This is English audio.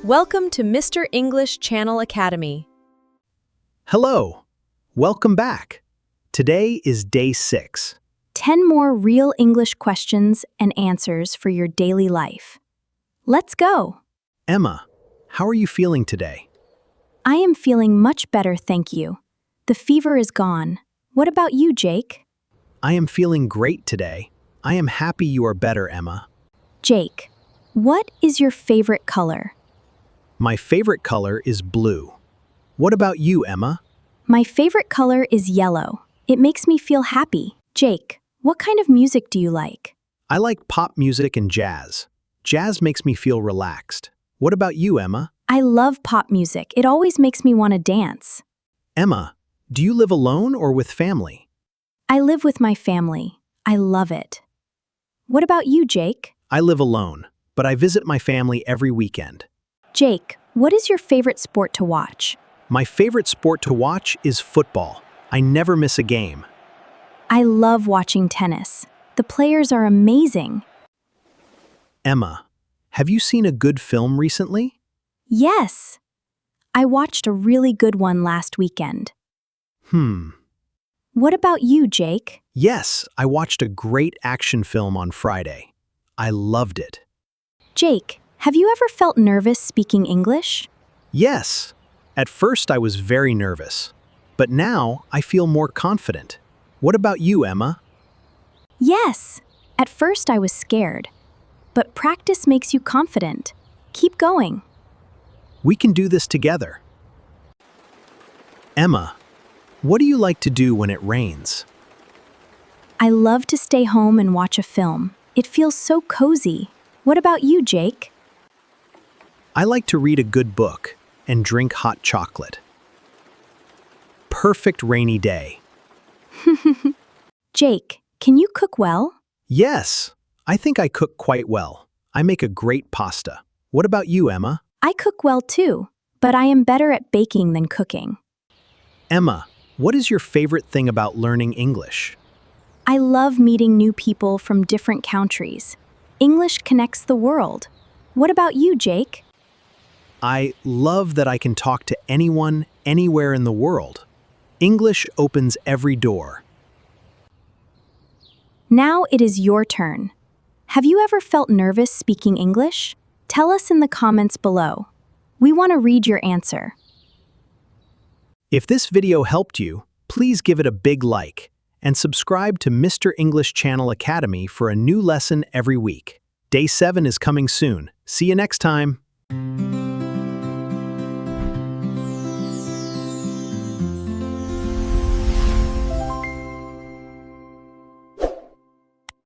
Welcome to Mr. English Channel Academy. Hello, welcome back. Today is day 6. 10 more real English questions and answers for your daily life. Let's go. Emma, how are you feeling today? I am feeling much better, thank you. The fever is gone. What about you, Jake? I am feeling great today. I am happy you are better, Emma. Jake, what is your favorite color? My favorite color is blue. What about you, Emma? My favorite color is yellow. It makes me feel happy. Jake, what kind of music do you like? I like pop music and jazz. Jazz makes me feel relaxed. What about you, Emma? I love pop music. It always makes me want to dance. Emma, do you live alone or with family? I live with my family. I love it. What about you, Jake? I live alone, but I visit my family every weekend. Jake, what is your favorite sport to watch? My favorite sport to watch is football. I never miss a game. I love watching tennis. The players are amazing. Emma, have you seen a good film recently? Yes. I watched a really good one last weekend. What about you, Jake? Yes, I watched a great action film on Friday. I loved it. Jake, have you ever felt nervous speaking English? Yes, at first I was very nervous, but now I feel more confident. What about you, Emma? Yes. At first I was scared. But practice makes you confident. Keep going. We can do this together. Emma, what do you like to do when it rains? I love to stay home and watch a film. It feels so cozy. What about you, Jake? I like to read a good book and drink hot chocolate. Perfect rainy day. Jake, can you cook well? Yes, I think I cook quite well. I make a great pasta. What about you, Emma? I cook well too, but I am better at baking than cooking. Emma, what is your favorite thing about learning English? I love meeting new people from different countries. English connects the world. What about you, Jake? I love that I can talk to anyone, anywhere in the world. English opens every door. Now it is your turn. Have you ever felt nervous speaking English? Tell us in the comments below. We want to read your answer. If this video helped you, please give it a big like and subscribe to Mr. English Channel Academy for a new lesson every week. Day 7 is coming soon. See you next time.